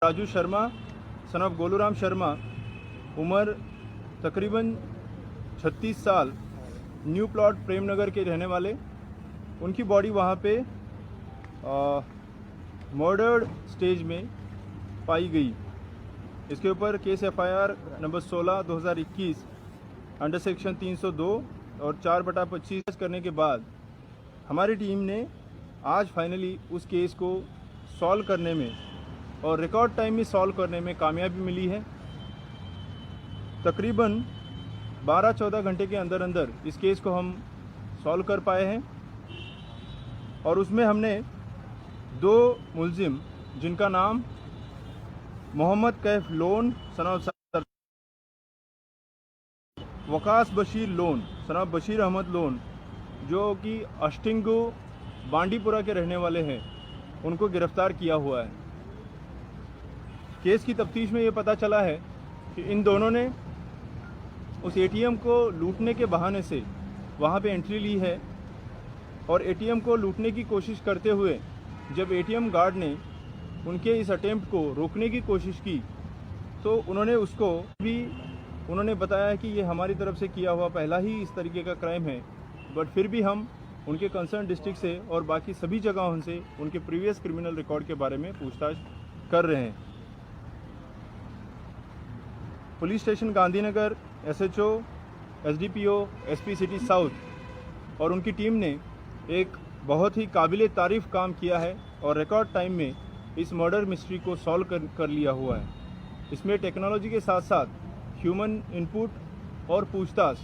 Raju Sharma son of गोलूराम Sharma, उम्र तकरीबन 36 साल, न्यू प्लॉट प्रेमनगर के रहने वाले। उनकी बॉडी वहाँ पे मर्डर्ड स्टेज में पाई गई। इसके ऊपर case FIR number 16/2021 under section 302 और 4/25 करने के बाद हमारी टीम ने आज फाइनली उस केस को सॉल्व करने में और रिकॉर्ड टाइम में सॉल्व करने में कामयाबी मिली है। तकरीबन 12-14 घंटे के अंदर अंदर इस केस को हम सॉल्व कर पाए हैं और उसमें हमने 2 मुलजिम, जिनका नाम Mohammad Kaif Lone son of Waqas Bashir Lone son of Bashir Ahmad Lone, जो कि अष्टिंगो बांडीपुरा के रहने वाले हैं, उनको गिरफ्तार किया हुआ है। केस की तफ्तीश में ये पता चला है कि इन दोनों ने उस ATM को लूटने के बहाने से वहाँ पे एंट्री ली है और ATM को लूटने की कोशिश करते हुए जब ATM गार्ड ने उनके इस अटेम्प्ट को रोकने की कोशिश की तो उन्होंने बताया कि ये हमारी तरफ से किया हुआ पहला ही इस तरीके का क्राइम है, बट फिर भी हम उनके कंसर्न डिस्ट्रिक्ट से और बाकी सभी जगहों से उनके प्रीवियस क्रिमिनल रिकॉर्ड के बारे में पूछताछ कर रहे हैं। Police station Gandhinagar, SHO, SDPO, SP city south और उनकी टीम ने एक बहुत ही काबिले तारीफ़ काम किया है और रिकॉर्ड टाइम में इस मर्डर मिस्ट्री को सॉल्व कर लिया हुआ है। इसमें टेक्नोलॉजी के साथ साथ ह्यूमन इनपुट और पूछताछ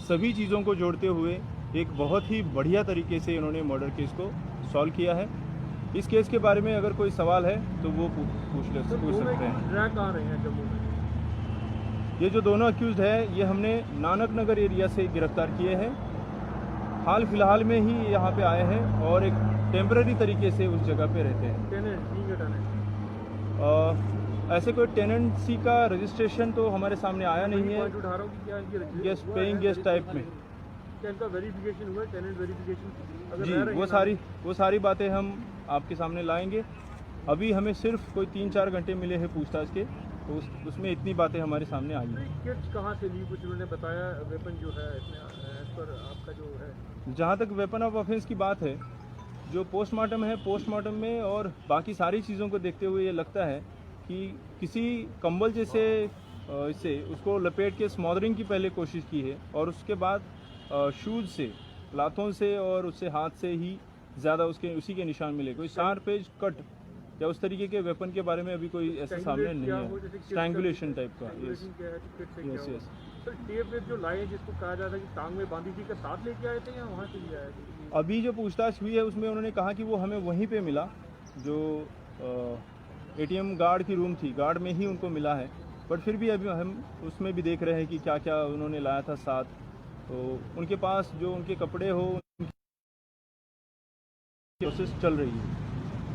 सभी चीज़ों को जोड़ते हुए एक बहुत ही बढ़िया तरीके से इन्होंने मर्डर केस को सॉल्व किया है। इस केस के बारे में अगर कोई सवाल है तो वो पूछ सकते हैं। ये जो दोनों अक्यूज़ है ये हमने नानक नगर एरिया से गिरफ्तार किए हैं। हाल फिलहाल में ही यहाँ पे आए हैं और एक टेम्पररी तरीके से उस जगह पे रहते हैं। ऐसे कोई टेनेंसी का रजिस्ट्रेशन तो हमारे सामने आया नहीं है। गेस्ट पेइंग गेस्ट टाइप में इनका वेरिफिकेशन हुआ, टेनेंट वेरिफिकेशन जी, वो सारी बातें हम आपके सामने लाएंगे। अभी हमें सिर्फ कोई 3-4 घंटे मिले हैं पूछताछ के, तो उसमें इतनी बातें हमारे सामने आई हैं। किट्स कहाँ से ली, कुछ उन्होंने बताया? वेपन जो है इसमें पर आपका जो है, जहाँ तक वेपन ऑफ ऑफेंस की बात है, जो पोस्टमार्टम है, पोस्टमार्टम में और बाकी सारी चीज़ों को देखते हुए ये लगता है कि किसी कंबल जैसे इससे उसको लपेट के स्मॉदरिंग की पहले कोशिश की है और उसके बाद शूज़ से, लातों से और उससे हाथ से ही ज़्यादा उसी के निशान मिले। कोई शार्प एज कट या उस तरीके के वेपन के बारे में अभी कोई ऐसा सामने नहीं है। स्ट्रैंगुलेशन टाइप का। यस। सर टेप वेप जो लाए जिसको कहा जाता है कि टांग में बांधी थी, का साथ लेके आए थे या वहाँ से लिया है? अभी जो पूछताछ हुई है उसमें उन्होंने कहा कि वो हमें वहीं पे मिला, जो ATM गार्ड की रूम थी, गार्ड में ही उनको मिला है। बट फिर भी अभी हम उसमें भी देख रहे हैं कि क्या क्या उन्होंने लाया था साथ। तो उनके पास जो उनके कपड़े हो, प्रोसेस चल रही है।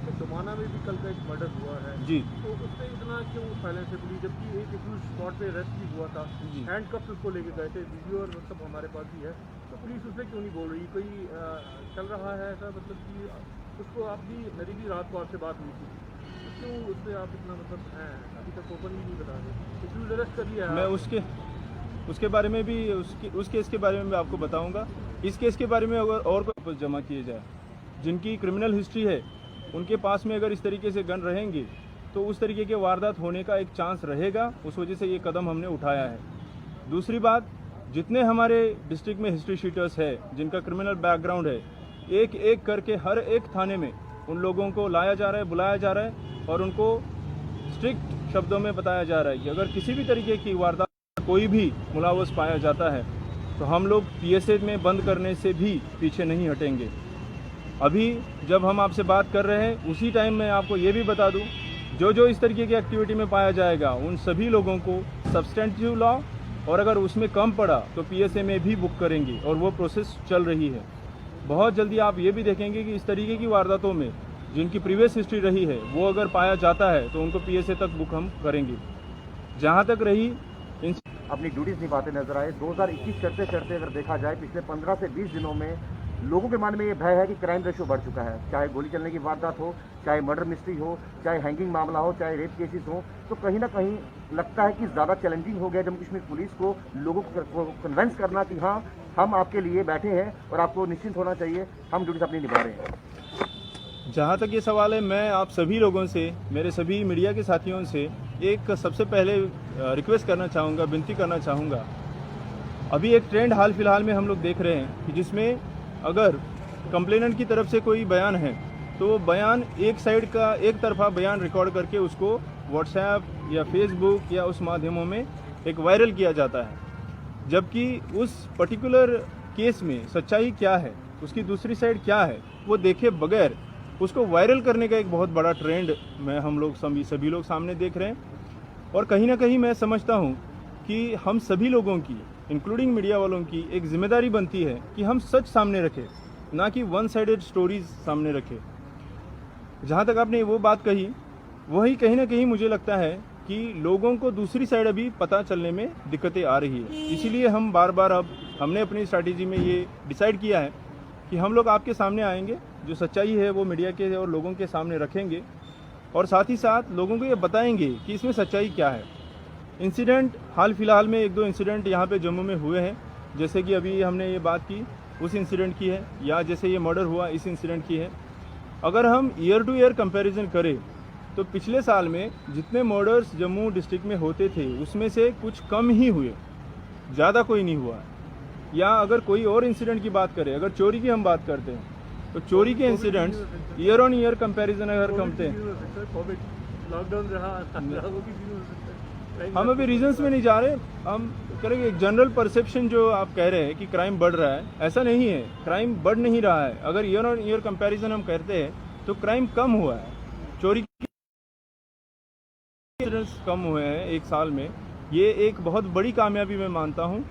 तो डुमाना में भी कल का एक मर्डर हुआ है जी, तो उससे इतना क्यों साइलेंस है पुलिस, जबकि एक एक्यूज स्पॉट पे अरेस्ट भी हुआ था, हैंडकफ्स उसको लेके गए थे, वीडियो और सब हमारे पास भी है, तो पुलिस उससे क्यों नहीं बोल रही? कोई चल रहा है ऐसा, मतलब कि उसको आप भी, मेरी भी रात को आपसे बात हुई थी, तो क्यों उससे आप इतना मतलब हैं अभी तक ओपन भी नहीं बता रहे? एक्यूज अरेस्ट कर लिया है। मैं उसके बारे में भी उस केस के बारे में मैं आपको बताऊंगा। इस केस के बारे में अगर और कोई जमा किए जाए, जिनकी क्रिमिनल हिस्ट्री है, उनके पास में अगर इस तरीके से गन रहेंगे तो उस तरीके के वारदात होने का एक चांस रहेगा। उस वजह से ये कदम हमने उठाया है। दूसरी बात, जितने हमारे डिस्ट्रिक्ट में हिस्ट्री शीटर्स है, जिनका क्रिमिनल बैकग्राउंड है, एक एक करके हर एक थाने में उन लोगों को लाया जा रहा है, बुलाया जा रहा है और उनको स्ट्रिक्ट शब्दों में बताया जा रहा है कि अगर किसी भी तरीके की वारदात कोई भी मुलावस पाया जाता है तो हम लोग PSA में बंद करने से भी पीछे नहीं हटेंगे। अभी जब हम आपसे बात कर रहे हैं उसी टाइम मैं आपको ये भी बता दूं, जो इस तरीके की एक्टिविटी में पाया जाएगा उन सभी लोगों को सब्सटेंटिव लॉ और अगर उसमें कम पड़ा तो PSA में भी बुक करेंगे और वो प्रोसेस चल रही है। बहुत जल्दी आप ये भी देखेंगे कि इस तरीके की वारदातों में जिनकी प्रीवियस हिस्ट्री रही है वो अगर पाया जाता है तो उनको PSA तक बुक हम करेंगे। जहाँ तक रही अपनी ड्यूटीज निभाते नजर आए। 2021 करते करते अगर देखा जाए पिछले 15 से 20 दिनों में लोगों के मन में ये भय है कि क्राइम रेशो बढ़ चुका है, चाहे गोली चलने की वारदात हो, चाहे मर्डर मिस्ट्री हो, चाहे हैंगिंग मामला हो, चाहे रेप केसेस हो, तो कहीं ना कहीं लगता है कि ज़्यादा चैलेंजिंग हो गया जम्मू कश्मीर पुलिस को लोगों को कन्वेंस करना कि हाँ हम आपके लिए बैठे हैं और आपको निश्चिंत होना चाहिए, हम ड्यूटी अपनी निभा रहे हैं। जहाँ तक ये सवाल है, मैं आप सभी लोगों से, मेरे सभी मीडिया के साथियों से एक सबसे पहले रिक्वेस्ट करना चाहूँगा, विनती करना चाहूँगा। अभी एक ट्रेंड हाल फिलहाल में हम लोग देख रहे हैं कि जिसमें अगर कंप्लेनेंट की तरफ से कोई बयान है तो वो बयान एक साइड का एक तरफा बयान रिकॉर्ड करके उसको व्हाट्सएप या फेसबुक या उस माध्यमों में एक वायरल किया जाता है, जबकि उस पर्टिकुलर केस में सच्चाई क्या है, उसकी दूसरी साइड क्या है, वो देखे बगैर उसको वायरल करने का एक बहुत बड़ा ट्रेंड में हम लोग सभी लोग सामने देख रहे हैं। और कहीं ना कहीं मैं समझता हूँ कि हम सभी लोगों की, इंक्लूडिंग मीडिया वालों की, एक जिम्मेदारी बनती है कि हम सच सामने रखें, ना कि वन साइडेड स्टोरीज सामने रखें। जहाँ तक आपने वो बात कही, वही कहीं ना कहीं मुझे लगता है कि लोगों को दूसरी साइड अभी पता चलने में दिक्कतें आ रही है। इसीलिए हम बार बार अब हमने अपनी स्ट्रैटेजी में ये डिसाइड किया है कि हम लोग आपके सामने आएंगे, जो सच्चाई है वो मीडिया के और लोगों के सामने रखेंगे और साथ ही साथ लोगों को ये बताएंगे कि इसमें सच्चाई क्या है। इंसिडेंट हाल फिलहाल में 1-2 इंसिडेंट यहाँ पे जम्मू में हुए हैं, जैसे कि अभी हमने ये बात की उस इंसिडेंट की है, या जैसे ये मर्डर हुआ इस इंसिडेंट की है। अगर हम ईयर टू ईयर कंपैरिजन करें तो पिछले साल में जितने मर्डर्स जम्मू डिस्ट्रिक्ट में होते थे उसमें से कुछ कम ही हुए, ज़्यादा कोई नहीं हुआ। या अगर कोई और इंसिडेंट की बात करें, अगर चोरी की हम बात करते हैं तो चोरी के incidents year on year comparison अगर करते हैं, लॉकडाउन रहा, हम अभी रीजंस में नहीं जा रहे, हम करेंगे एक जनरल परसेप्शन जो आप कह रहे हैं कि क्राइम बढ़ रहा है, ऐसा नहीं है, क्राइम बढ़ नहीं रहा है। अगर ईयर ऑन ईयर कंपैरिजन हम करते हैं तो क्राइम कम हुआ है, चोरी के इंसिडेंट्स कम हुए हैं एक साल में। ये एक बहुत बड़ी कामयाबी मैं मानता हूँ।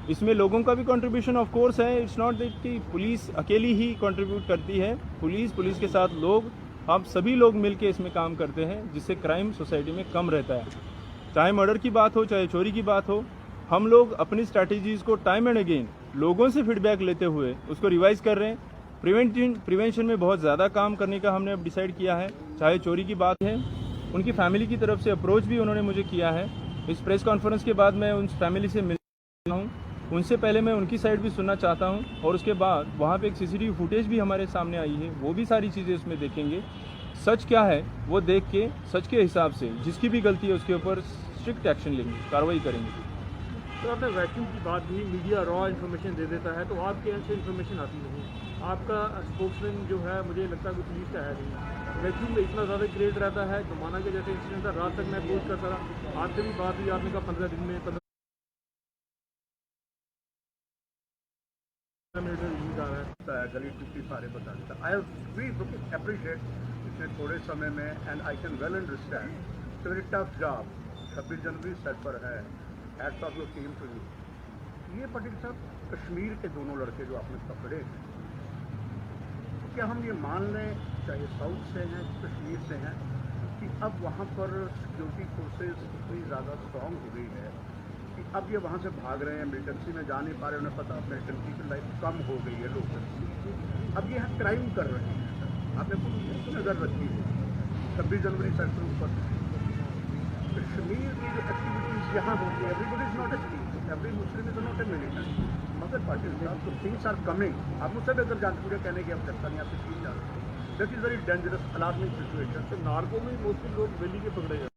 इसमें लोगों का भी कंट्रीब्यूशन ऑफ कोर्स है। इट्स नॉट दैट कि पुलिस अकेली ही कंट्रीब्यूट करती है, पुलिस के साथ लोग, आप सभी लोग मिलके इसमें काम करते हैं, जिससे क्राइम सोसाइटी में कम रहता है। चाहे मर्डर की बात हो, चाहे चोरी की बात हो, हम लोग अपनी स्ट्रैटेजीज़ को टाइम एंड अगेन लोगों से फीडबैक लेते हुए उसको रिवाइज कर रहे हैं। प्रिवेंशन में बहुत ज़्यादा काम करने का हमने अब डिसाइड किया है। चाहे चोरी की बात है, उनकी फैमिली की तरफ से अप्रोच भी उन्होंने मुझे किया है। इस प्रेस कॉन्फ्रेंस के बाद मैं उन फैमिली से मिल रहा हूँ, उनसे पहले मैं उनकी साइड भी सुनना चाहता हूँ, और उसके बाद वहाँ पे एक सीसीटीवी फुटेज भी हमारे सामने आई है, वो भी सारी चीज़ें उसमें देखेंगे। सच क्या है वो देख के सच के हिसाब से जिसकी भी गलती है उसके ऊपर स्ट्रिक्ट एक्शन लेंगे, कार्रवाई करेंगे। तो आपने वैक्यूम की बात की, मीडिया रॉ इन्फॉर्मेशन दे देता है, तो आपके यहाँ से इन्फॉर्मेशन आती नहीं। आपका स्पोक्समैन जो है, मुझे लगता है कि पुलिस का है नहीं। वैक्यूम में इतना ज़्यादा क्रेज रहता है, जमाना के जैसे इंसिडेंट था, रात तक मैं पोस्ट करता रहा, आपसे भी बात हुई, आपने कहा 15 दिन में 15 मिनट में रिलीज आ रहा है। गली टुकी सारे बता देता। आई रियली अप्रिशिएट इतने थोड़े समय में, and I can well understand it's very tough job. 26 जनवरी सेट पर है, hats off your team to you. ये पटेल साहब, कश्मीर के दोनों लड़के जो आपने पकड़े हैं, तो क्या हम ये मान लें, चाहे साउथ से हैं कश्मीर से हैं, कि अब वहाँ पर सिक्योरिटी फोर्सेज इतनी ज़्यादा स्ट्रॉन्ग हो गई है कि अब ये वहाँ से भाग रहे हैं, मिलिटेंसी में जा नहीं पा रहे, उन्हें पता मिलिटेंसी की लाइफ कम हो गई है लोगों की, अब ये यहाँ क्राइम कर रहे हैं। आपने कुछ नज़र रखी है 26 जनवरी सेक्टर पर कश्मीर की जो एक्टिविटीज़ यहाँ होती है, everybody is not a thing, every Muslim is not a militant, मगर पाटिल साहब तो थिंग्स आर कमिंग। आप मुझसे भी अगर जानते, मुझे कहने की आवश्यकता नहीं, आपसे चीज़ जानते, that is very dangerous alarming situation. तो नार्को में मोस्टली लोग दिल्ली के पकड़े जाते हैं।